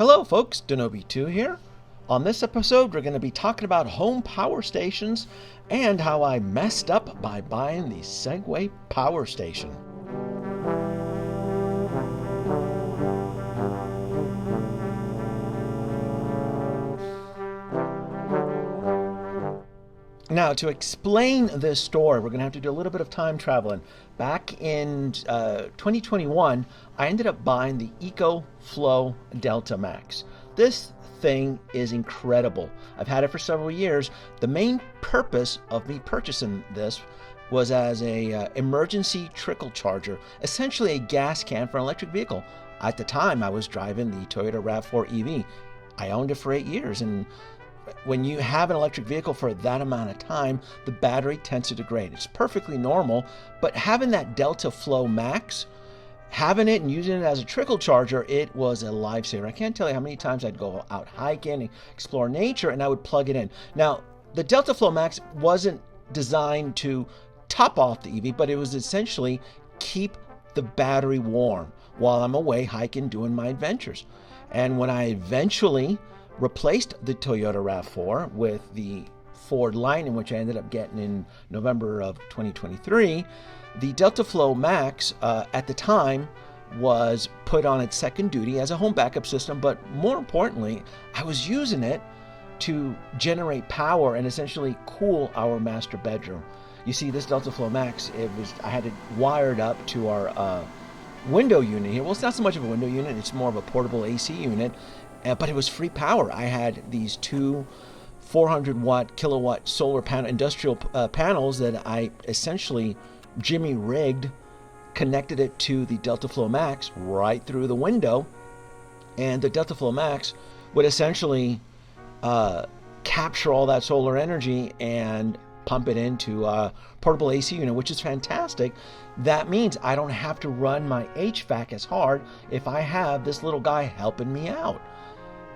Hello folks, Denobi2 here. On this episode, we're going to be talking about home power stations and how I messed up by buying the Segway Power Station. Now, to explain this story, we're going to have to do a little bit of time traveling. Back in 2021, I ended up buying the EcoFlow Delta Max. This thing is incredible. I've had it for several years. The main purpose of me purchasing this was as a emergency trickle charger, essentially a gas can for an electric vehicle. At the time, I was driving the Toyota RAV4 EV. I owned it for 8 years, and when you have an electric vehicle for that amount of time, the battery tends to degrade. It's perfectly normal, but having that Delta Flow Max, having it and using it as a trickle charger, it was a lifesaver. I can't tell you how many times I'd go out hiking and explore nature and I would plug it in. Now, the Delta Flow Max wasn't designed to top off the EV, but it was essentially keep the battery warm while I'm away hiking doing my adventures. And when I eventually replaced the Toyota RAV4 with the Ford Lightning, which I ended up getting in November of 2023, the Delta Flow Max at the time was put on its second duty as a home backup system, but more importantly, I was using it to generate power and essentially cool our master bedroom. You see, this Delta Flow Max, I had it wired up to our window unit here. Well, it's not so much of a window unit, it's more of a portable AC unit. But it was free power. I had these two 400 kilowatt solar panel industrial panels that I essentially jimmy rigged, connected it to the Delta Flow Max right through the window, and the Delta Flow Max would essentially capture all that solar energy and pump it into a portable AC unit, which is fantastic. That means I don't have to run my HVAC as hard if I have this little guy helping me out.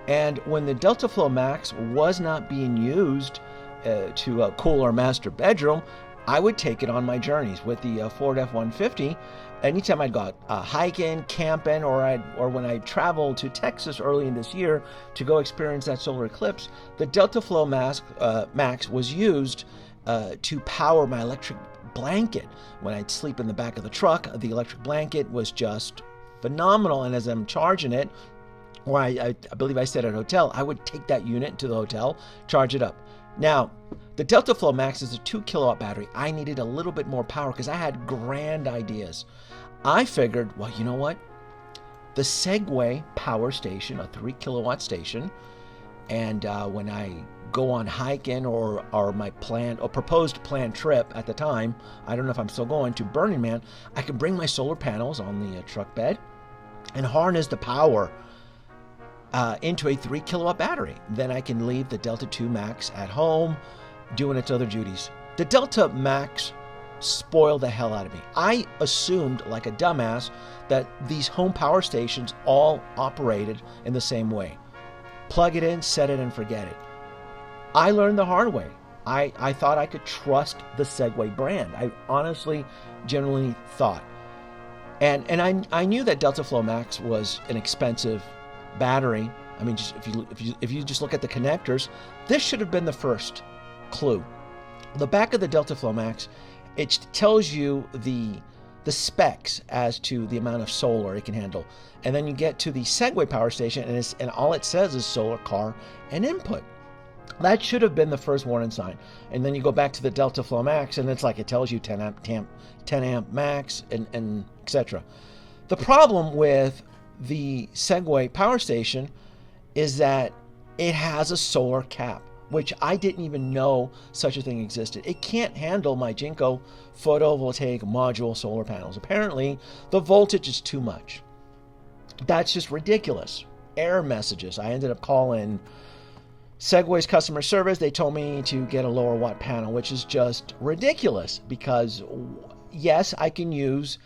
And when the Delta Flow Max was not being used to cool our master bedroom, I would take it on my journeys with the Ford F-150. Anytime I'd go hiking, camping, or when I traveled to Texas early in this year to go experience that solar eclipse, the Delta Flow Max was used to power my electric blanket. When I'd sleep in the back of the truck, the electric blanket was just phenomenal. And as I'm charging it, or I believe I stayed at a hotel, I would take that unit to the hotel, charge it up. Now, the Delta Flow Max is a 2 kilowatt battery. I needed a little bit more power because I had grand ideas. I figured, well, you know what? The Segway Power Station, a 3 kilowatt station, and when I go on hiking or my planned or proposed planned trip at the time, I don't know if I'm still going, to Burning Man, I can bring my solar panels on the truck bed and harness the power into a 3 kilowatt battery. Then I can leave the Delta 2 Max at home doing its other duties. The Delta Max spoiled the hell out of me. I assumed, like a dumbass, that these home power stations all operated in the same way. Plug it in, set it, and forget it. I learned the hard way. I thought I could trust the Segway brand. I honestly, genuinely thought. And I knew that Delta Flow Max was an expensive battery. I mean, just if you just look at the connectors, this should have been the first clue. The back of the Delta Flow Max, it tells you the specs as to the amount of solar it can handle, and then you get to the Segway Power Station, and all it says is solar car and input. That should have been the first warning sign. And then you go back to the Delta Flow Max, and it's like it tells you 10 amp max, and etc. The problem with the Segway Power Station is that it has a solar cap, which I didn't even know such a thing existed. It can't handle my Jinko photovoltaic module solar panels. Apparently, the voltage is too much. That's just ridiculous. Error messages. I ended up calling Segway's customer service. They told me to get a lower watt panel, which is just ridiculous because, yes, I can use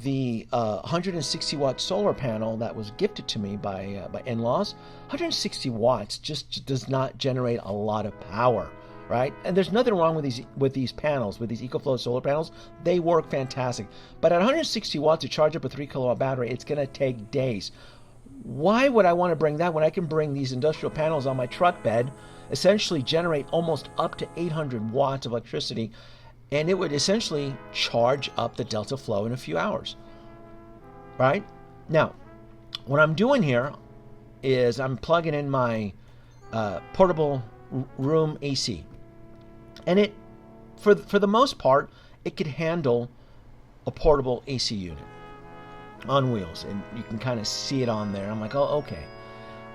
the 160 watt solar panel that was gifted to me by in-laws. 160 watts just does not generate a lot of power, right? And there's nothing wrong with these panels, with these EcoFlow solar panels. They work fantastic. But at 160 watts to charge up a 3 kilowatt battery, it's going to take days. Why would I want to bring that when I can bring these industrial panels on my truck bed, essentially generate almost up to 800 watts of electricity, and it would essentially charge up the Delta Flow in a few hours, right? Now, what I'm doing here is I'm plugging in my portable room AC, and it, for the most part, it could handle a portable AC unit on wheels, and you can kind of see it on there. I'm like, oh, okay.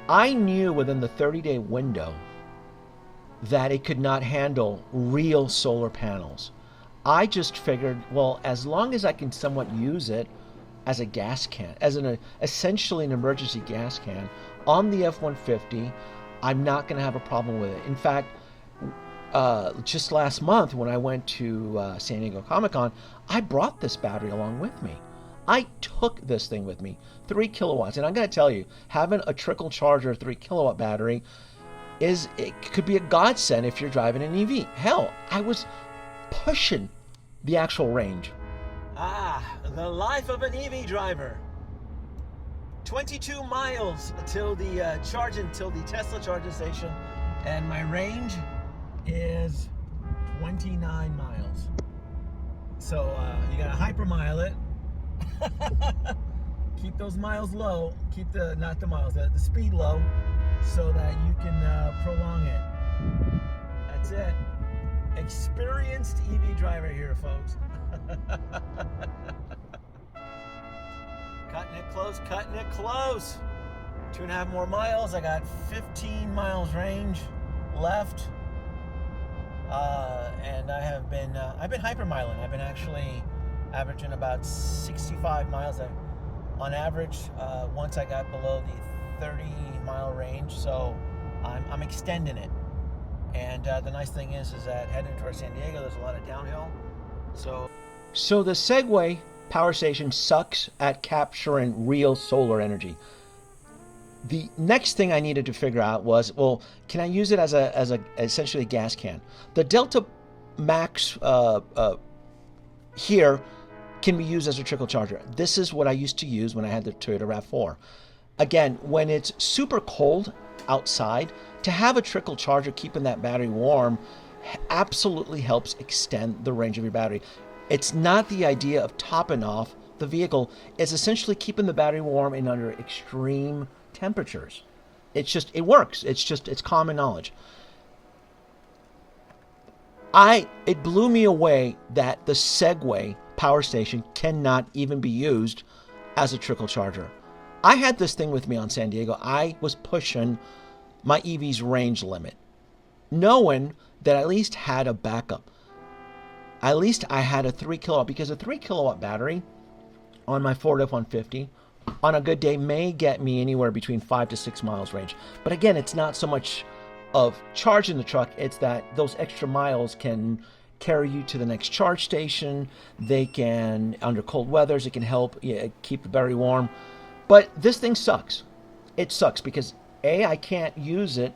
I knew within the 30-day window that it could not handle real solar panels. I just figured, well, as long as I can somewhat use it as a gas can, as essentially an emergency gas can on the F-150, I'm not going to have a problem with it. In fact, just last month when I went to San Diego Comic-Con, I brought this battery along with me. I took this thing with me, 3 kilowatts. And I'm going to tell you, having a trickle charger 3 kilowatt battery it could be a godsend if you're driving an EV. Hell, I was pushing the actual range. The life of an EV driver. 22 miles till the Tesla charging station, and my range is 29 miles. So you gotta hypermile it. Keep those miles low. Keep the speed low, so that you can prolong it. That's it. Experienced EV driver here, folks. Cutting it close. 2.5 more miles. I got 15 miles range left. And I've been hypermiling. I've been actually averaging about 65 miles on average once I got below the 30-mile range. So I'm extending it. And the nice thing is that heading towards San Diego, there's a lot of downhill. So the Segway Power Station sucks at capturing real solar energy. The next thing I needed to figure out was, well, can I use it as essentially a gas can? The Delta Max here can be used as a trickle charger. This is what I used to use when I had the Toyota RAV4. Again, when it's super cold outside, to have a trickle charger keeping that battery warm absolutely helps extend the range of your battery. It's not the idea of topping off the vehicle. It's essentially keeping the battery warm and under extreme temperatures. It works. It's common knowledge. It blew me away that the Segway Power Station cannot even be used as a trickle charger. I had this thing with me on San Diego. I was pushing my EV's range limit, knowing that I at least had a backup. At least I had a 3 kilowatt, because a 3 kilowatt battery on my Ford F-150 on a good day may get me anywhere between 5 to 6 miles range. But again, it's not so much of charging the truck, it's that those extra miles can carry you to the next charge station. They can, under cold weathers, it can help keep the battery warm. But this thing sucks. It sucks because A, I can't use it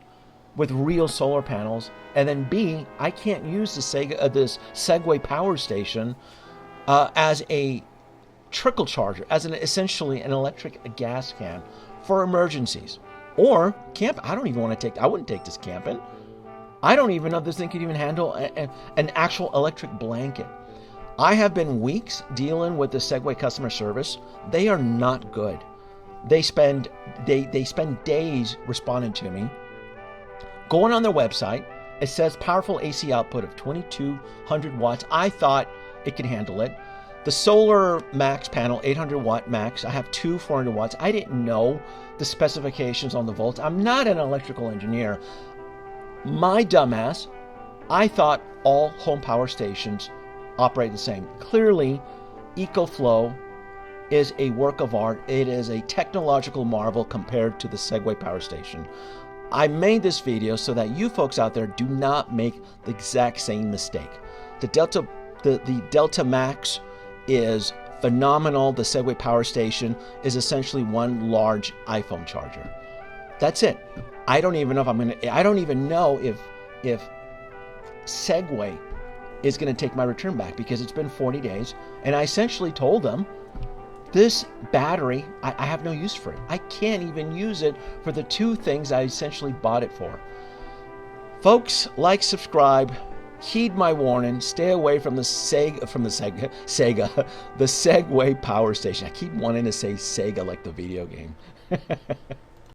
with real solar panels, and then B, I can't use this Segway Power Station as a trickle charger, as essentially an electric gas can for emergencies or camp. I wouldn't take this camping. I don't even know if this thing could even handle an actual electric blanket. I have been weeks dealing with the Segway customer service. They are not good. They spend days responding to me. Going on their website, it says powerful AC output of 2200 watts. I thought it could handle it. The solar max panel, 800 watt max. I have two 400 watts. I didn't know the specifications on the volts. I'm not an electrical engineer. My dumbass, I thought all home power stations operate the same. Clearly, EcoFlow is a work of art. It is a technological marvel compared to the Segway Power Station. I made this video so that you folks out there do not make the exact same mistake. The Delta Max is phenomenal. The Segway Power Station is essentially one large iPhone charger. That's it. I don't even know if Segway is going to take my return back, because it's been 40 days, and I essentially told them This battery, I have no use for it. I can't even use it for the two things I essentially bought it for. Folks, like, subscribe, heed my warning, stay away from the Segway Power Station. I keep wanting to say Sega like the video game.